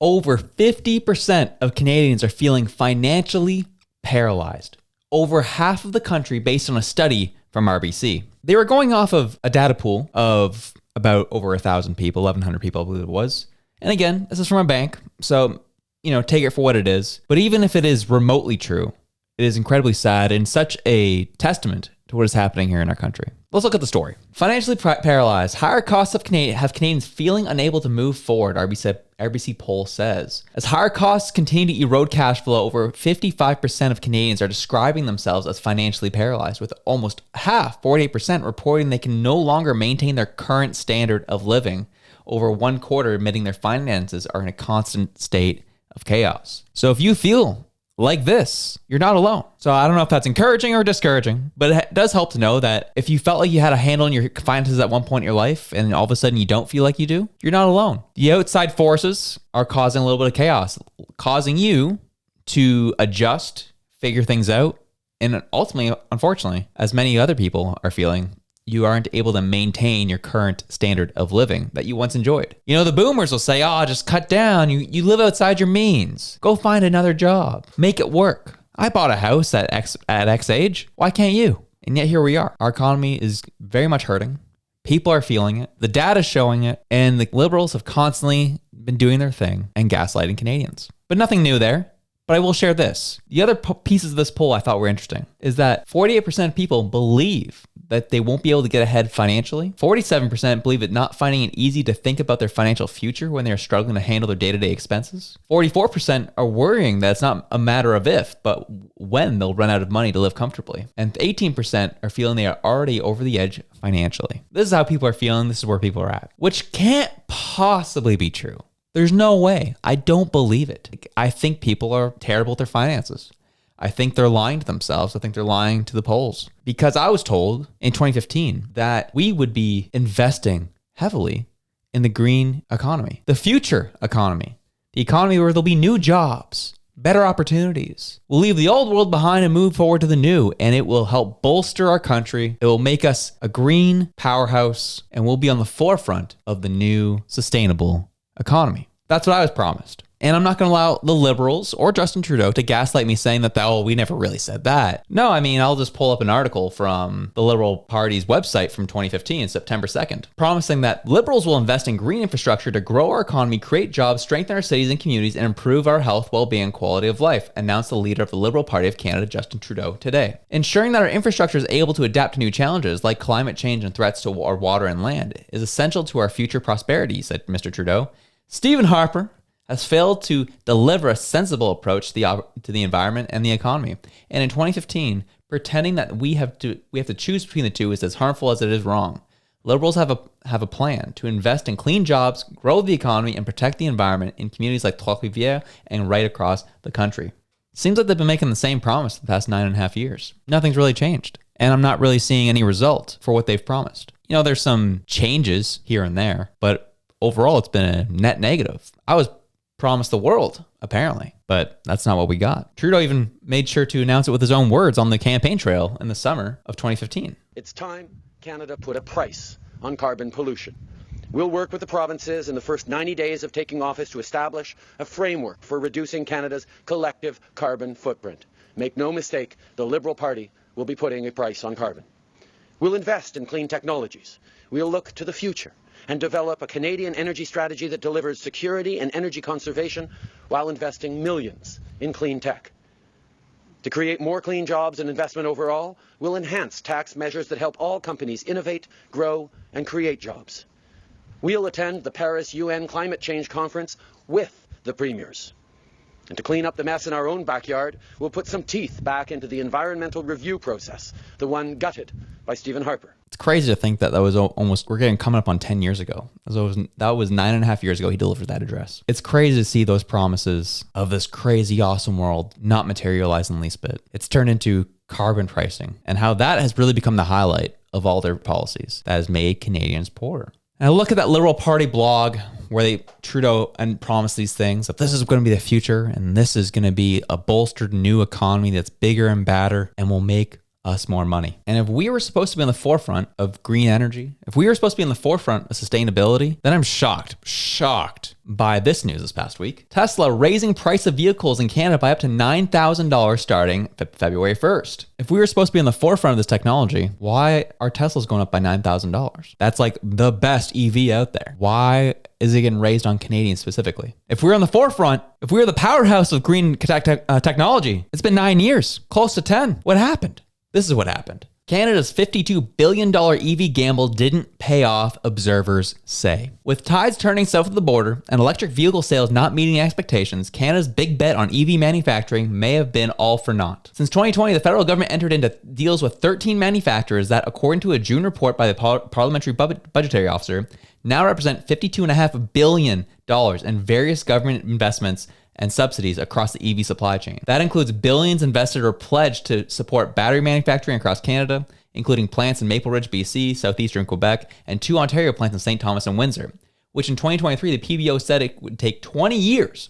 Over 50% of Canadians are feeling financially paralyzed. Over half of the country, based on a study from RBC. They were going off of a data pool of about over 1,000 people, 1,100 people, I believe it was. And again, this is from a bank, so, take it for what it is. But even if it is remotely true, it is incredibly sad and such a testament to what is happening here in our country. Let's look at the story. Financially paralyzed, higher costs have Canadians feeling unable to move forward, RBC Poll says. As higher costs continue to erode cash flow, over 55% of Canadians are describing themselves as financially paralyzed, with almost half, 48%, reporting they can no longer maintain their current standard of living. Over 1/4 admitting their finances are in a constant state of chaos. So if you feel like this, you're not alone. So I don't know if that's encouraging or discouraging, but it does help to know that if you felt like you had a handle on your finances at one point in your life and all of a sudden you don't feel like you do, you're not alone. The outside forces are causing a little bit of chaos, causing you to adjust, figure things out, and ultimately, unfortunately, as many other people are feeling, you aren't able to maintain your current standard of living that you once enjoyed. The boomers will say, just cut down. You live outside your means. Go find another job. Make it work. I bought a house at X age. Why can't you? And yet here we are. Our economy is very much hurting. People are feeling it. The data's showing it. And the Liberals have constantly been doing their thing and gaslighting Canadians. But nothing new there. But I will share this. The other pieces of this poll I thought were interesting is that 48% of people believe that they won't be able to get ahead financially. 47% believe it not finding it easy to think about their financial future when they're struggling to handle their day-to-day expenses. 44% are worrying that it's not a matter of if, but when they'll run out of money to live comfortably. And 18% are feeling they are already over the edge financially. This is how people are feeling. This is where people are at, which can't possibly be true. There's no way. I don't believe it. I think people are terrible with their finances. I think they're lying to themselves. I think they're lying to the polls. Because I was told in 2015 that we would be investing heavily in the green economy, the future economy, the economy where there'll be new jobs, better opportunities. We'll leave the old world behind and move forward to the new, and it will help bolster our country. It will make us a green powerhouse, and we'll be on the forefront of the new sustainable economy. That's what I was promised. And I'm not going to allow the Liberals or Justin Trudeau to gaslight me saying that, we never really said that. No, I'll just pull up an article from the Liberal Party's website from 2015, September 2nd, promising that Liberals will invest in green infrastructure to grow our economy, create jobs, strengthen our cities and communities, and improve our health, well-being, and quality of life, announced the leader of the Liberal Party of Canada, Justin Trudeau, today. Ensuring that our infrastructure is able to adapt to new challenges like climate change and threats to our water and land is essential to our future prosperity, said Mr. Trudeau. Stephen Harper has failed to deliver a sensible approach to the environment and the economy. And in 2015, pretending that we have to choose between the two is as harmful as it is wrong. Liberals have a plan to invest in clean jobs, grow the economy, and protect the environment in communities like Trois-Rivières and right across the country. Seems like they've been making the same promise the past 9.5 years. Nothing's really changed. And I'm not really seeing any result for what they've promised. There's some changes here and there, but overall it's been a net negative. I was promised the world, apparently, but that's not what we got. Trudeau even made sure to announce it with his own words on the campaign trail in the summer of 2015. It's time Canada put a price on carbon pollution. We'll work with the provinces in the first 90 days of taking office to establish a framework for reducing Canada's collective carbon footprint. Make no mistake, the Liberal Party will be putting a price on carbon. We'll invest in clean technologies. We'll look to the future and develop a Canadian energy strategy that delivers security and energy conservation while investing millions in clean tech. To create more clean jobs and investment overall, we'll enhance tax measures that help all companies innovate, grow, and create jobs. We'll attend the Paris UN Climate Change Conference with the premiers. And to clean up the mess in our own backyard, we'll put some teeth back into the environmental review process, the one gutted by Stephen Harper. It's crazy to think that was almost, coming up on 10 years ago. That was 9.5 years ago he delivered that address. It's crazy to see those promises of this crazy, awesome world not materialize in the least bit. It's turned into carbon pricing and how that has really become the highlight of all their policies that has made Canadians poorer. And I look at that Liberal Party blog where Trudeau promised these things, that this is going to be the future and this is going to be a bolstered new economy that's bigger and badder and will make us more money. And if we were supposed to be on the forefront of green energy, if we were supposed to be on the forefront of sustainability, then I'm shocked by this news this past week. Tesla raising price of vehicles in Canada by up to $9,000 starting February 1st. If we were supposed to be on the forefront of this technology, why are Teslas going up by $9,000? That's like the best EV out there. Why is it getting raised on Canadians specifically? If we're on the forefront, if we're the powerhouse of green technology, it's been 9 years, close to 10. What happened? This is what happened. Canada's $52 billion EV gamble didn't pay off, observers say. With tides turning south of the border and electric vehicle sales not meeting expectations, Canada's big bet on EV manufacturing may have been all for naught. Since 2020, the federal government entered into deals with 13 manufacturers that, according to a June report by the Parliamentary Budgetary Officer, now represent $52.5 billion in various government investments and subsidies across the EV supply chain. That includes billions invested or pledged to support battery manufacturing across Canada, including plants in Maple Ridge, BC, southeastern Quebec, and 2 Ontario plants in St. Thomas and Windsor, which in 2023, the PBO said it would take 20 years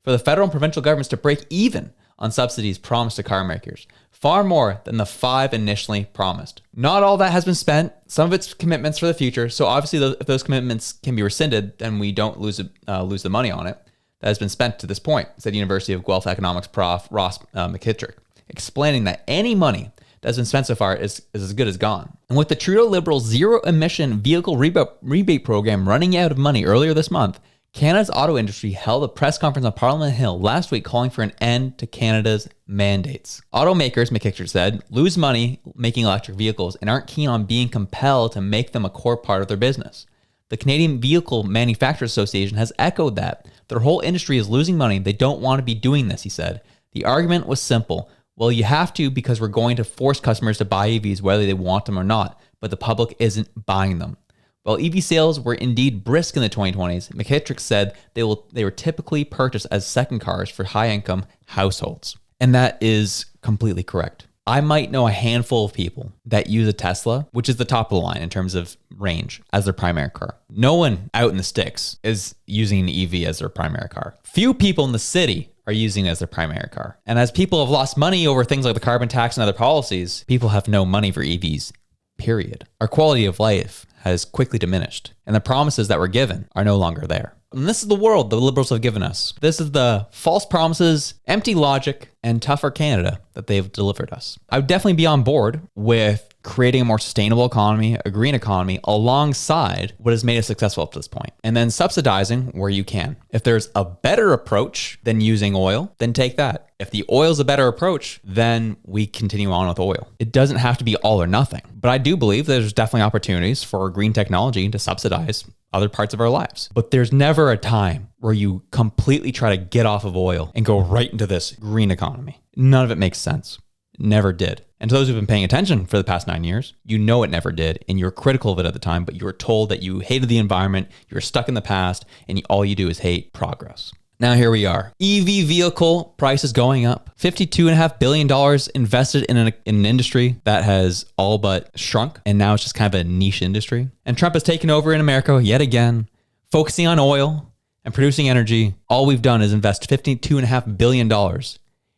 for the federal and provincial governments to break even on subsidies promised to car makers, far more than the 5 initially promised. Not all that has been spent. Some of it's commitments for the future, so obviously if those commitments can be rescinded, then we don't lose the money on it that has been spent to this point, said University of Guelph economics prof Ross McKittrick, explaining that any money that's been spent so far is as good as gone. And with the Trudeau Liberals zero-emission vehicle rebate program running out of money earlier this month, Canada's auto industry held a press conference on Parliament Hill last week calling for an end to Canada's mandates. Automakers, McKittrick said, lose money making electric vehicles and aren't keen on being compelled to make them a core part of their business. The Canadian Vehicle Manufacturers Association has echoed that. Their whole industry is losing money. They don't want to be doing this, he said. The argument was simple. Well, you have to because we're going to force customers to buy EVs whether they want them or not, but the public isn't buying them. While EV sales were indeed brisk in the 2020s, McKittrick said they were typically purchased as second cars for high-income households. And that is completely correct. I might know a handful of people that use a Tesla, which is the top of the line in terms of range, as their primary car. No one out in the sticks is using an EV as their primary car. Few people in the city are using it as their primary car. And as people have lost money over things like the carbon tax and other policies, people have no money for EVs, period. Our quality of life has quickly diminished, and the promises that were given are no longer there. And this is the world the Liberals have given us. This is the false promises, empty logic, and tougher Canada that they've delivered us. I would definitely be on board with creating a more sustainable economy, a green economy, alongside what has made us successful up to this point. And then subsidizing where you can. If there's a better approach than using oil, then take that. If the oil's a better approach, then we continue on with oil. It doesn't have to be all or nothing. But I do believe there's definitely opportunities for green technology to subsidize other parts of our lives. But there's never a time where you completely try to get off of oil and go right into this green economy. None of it makes sense. Never did. And to those who've been paying attention for the past 9 years, you know it never did, and you were critical of it at the time, but you were told that you hated the environment, you were stuck in the past, and all you do is hate progress. Now here we are. EV vehicle prices going up. $52.5 billion invested in an industry that has all but shrunk, and now it's just kind of a niche industry. And Trump has taken over in America yet again, focusing on oil and producing energy. All we've done is invest $52.5 billion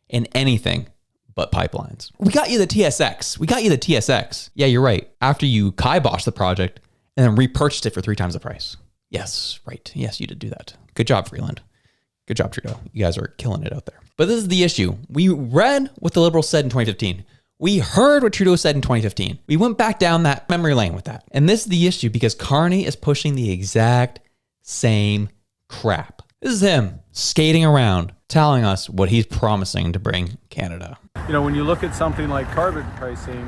in anything but pipelines. We got you the TSX. Yeah, you're right. After you kiboshed the project and then repurchased it for 3 times the price. Yes, right. Yes, you did do that. Good job, Freeland. Good job, Trudeau. You guys are killing it out there. But this is the issue. We read what the Liberals said in 2015. We heard what Trudeau said in 2015. We went back down that memory lane with that. And this is the issue because Carney is pushing the exact same crap. This is him skating around, telling us what he's promising to bring Canada. You know, when you look at something like carbon pricing,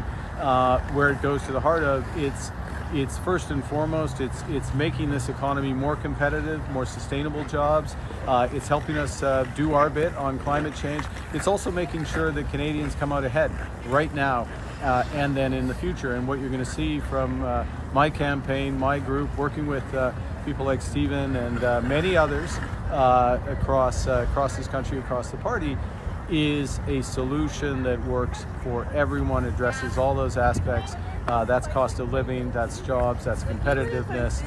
where it goes to the heart of, it's first and foremost, it's making this economy more competitive, more sustainable jobs. It's helping us do our bit on climate change. It's also making sure that Canadians come out ahead right now and then in the future. And what you're going to see from my campaign, my group, working with people like Stephen and many others across this country, across the party, is a solution that works for everyone, addresses all those aspects. That's cost of living, that's jobs, that's competitiveness,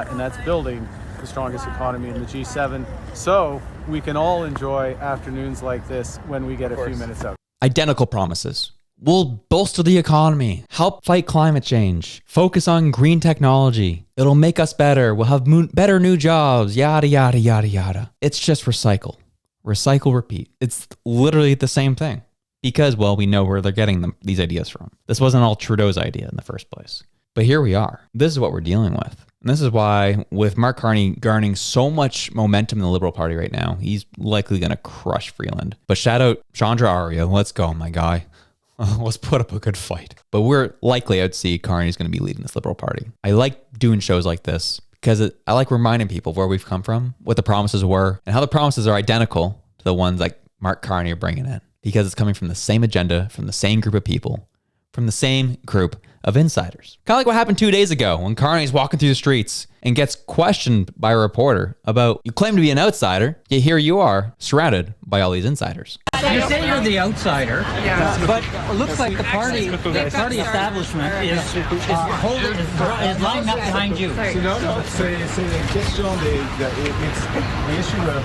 and that's building the strongest economy in the G7. So we can all enjoy afternoons like this when we get a few minutes out. Identical promises. We'll bolster the economy, help fight climate change, focus on green technology. It'll make us better. We'll have better new jobs, yada, yada, yada, yada. It's just recycle, repeat. It's literally the same thing because, well, we know where they're getting these ideas from. This wasn't all Trudeau's idea in the first place. But here we are. This is what we're dealing with. And this is why, with Mark Carney garnering so much momentum in the Liberal Party right now, he's likely going to crush Freeland. But shout out Chandra Arya. Let's go, my guy. Let's put up a good fight. But we're likely, I'd see Carney's going to be leading this Liberal Party. I like doing shows like this because I like reminding people where we've come from, what the promises were, and how the promises are identical to the ones like Mark Carney are bringing in. Because it's coming from the same agenda, from the same group of people, from the same group of insiders. Kind of like what happened 2 days ago when Carney's walking through the streets and gets questioned by a reporter about, you claim to be an outsider, yet here you are surrounded by all these insiders. You say you're the outsider, but it looks like the party establishment is lining up behind you. The issue of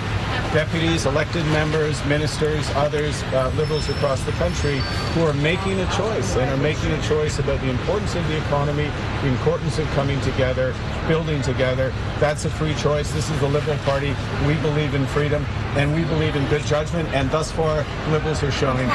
deputies, elected members, ministers, others, liberals across the country who are making a choice and are making a choice about the importance of the economy, the importance of coming together, building together. That's a free choice. This is the Liberal Party. We believe in freedom and we believe in good judgment, and thus far, Liberals are showing.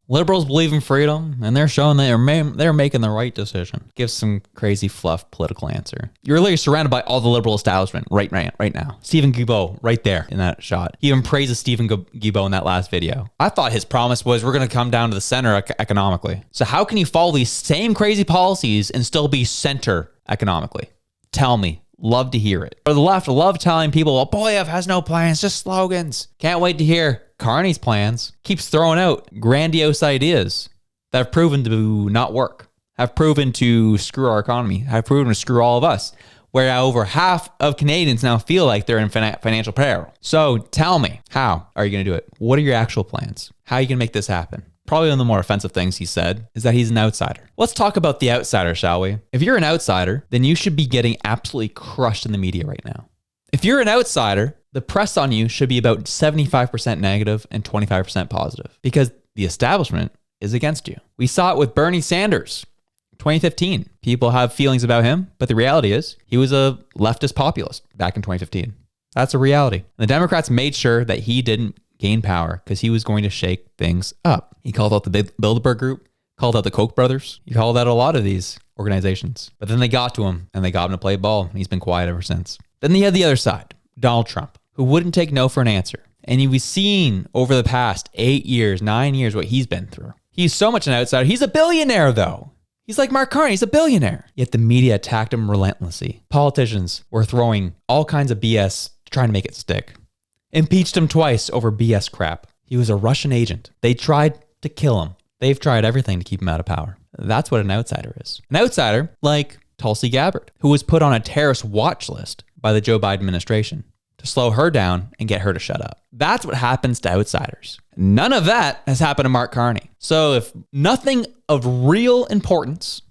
Liberals believe in freedom, and they're showing they're making the right decision. Give some crazy fluff political answer. You're literally surrounded by all the Liberal establishment right now. Stephen Guilbeault right there in that shot. He even praises Stephen Guilbeault in that last video. I thought his promise was we're going to come down to the center economically. So how can you follow these same crazy policies and still be center economically? Tell me. Love to hear it. Or the left love telling people, well, Poilievre has no plans, just slogans. Can't wait to hear Carney's plans. Keeps throwing out grandiose ideas that have proven to not work, have proven to screw our economy, have proven to screw all of us, where over half of Canadians now feel like they're in financial peril. So tell me, how are you going to do it? What are your actual plans? How are you going to make this happen? Probably one of the more offensive things he said is that he's an outsider. Let's talk about the outsider, shall we? If you're an outsider, then you should be getting absolutely crushed in the media right now. If you're an outsider, the press on you should be about 75% negative and 25% positive because the establishment is against you. We saw it with Bernie Sanders, 2015. People have feelings about him, but the reality is he was a leftist populist back in 2015. That's a reality. The Democrats made sure that he didn't gain power because he was going to shake things up. He called out the Bilderberg Group, called out the Koch brothers. He called out a lot of these organizations. But then they got to him and they got him to play ball. And he's been quiet ever since. Then they had the other side, Donald Trump, who wouldn't take no for an answer. And we've seen over the past 8 years, 9 years, what he's been through. He's so much an outsider. He's a billionaire, though. He's like Mark Carney. He's a billionaire. Yet the media attacked him relentlessly. Politicians were throwing all kinds of BS trying to make it stick. Impeached him twice over BS crap. He was a Russian agent. They tried to kill him. They've tried everything to keep him out of power. That's what an outsider is. An outsider like Tulsi Gabbard, who was put on a terrorist watch list by the Joe Biden administration to slow her down and get her to shut up. That's what happens to outsiders. None of that has happened to Mark Carney. So if nothing of real importance,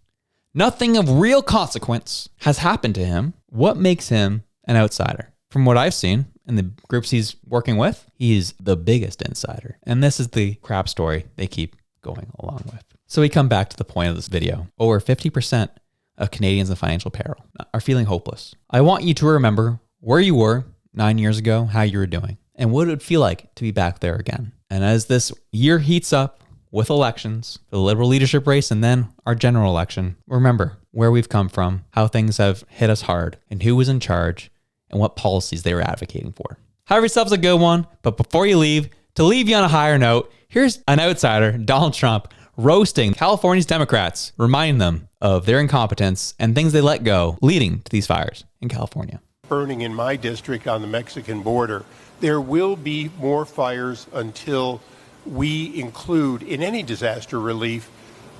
nothing of real consequence has happened to him, what makes him an outsider? From what I've seen in the groups he's working with, he's the biggest insider. And this is the crap story they keep going along with. So we come back to the point of this video. Over 50% of Canadians in financial peril are feeling hopeless. I want you to remember where you were 9 years ago, how you were doing, and what it would feel like to be back there again. And as this year heats up with elections, the Liberal leadership race, and then our general election, remember where we've come from, how things have hit us hard, and who was in charge, and what policies they were advocating for. Have yourselves a good one, but before you leave, to leave you on a higher note, here's an outsider, Donald Trump, roasting California's Democrats, reminding them of their incompetence and things they let go, leading to these fires in California. Burning in my district on the Mexican border. There will be more fires until we include in any disaster relief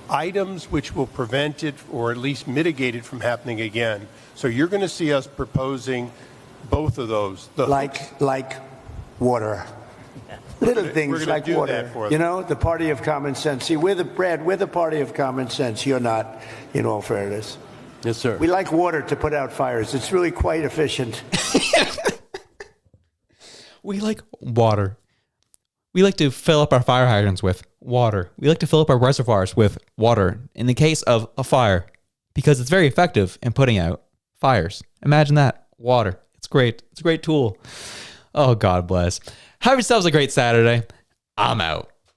items which will prevent it or at least mitigate it from happening again. So you're going to see us proposing both of those. Like water. Little things like water. You know, the party of common sense. See, we're the party of common sense. You're not, in all fairness. Yes, sir. We like water to put out fires. It's really quite efficient. We like water. We like to fill up our fire hydrants with water. We like to fill up our reservoirs with water in the case of a fire because it's very effective in putting out fires. Imagine that. Water. It's great. It's a great tool. Oh, God bless. Have yourselves a great Saturday. I'm out.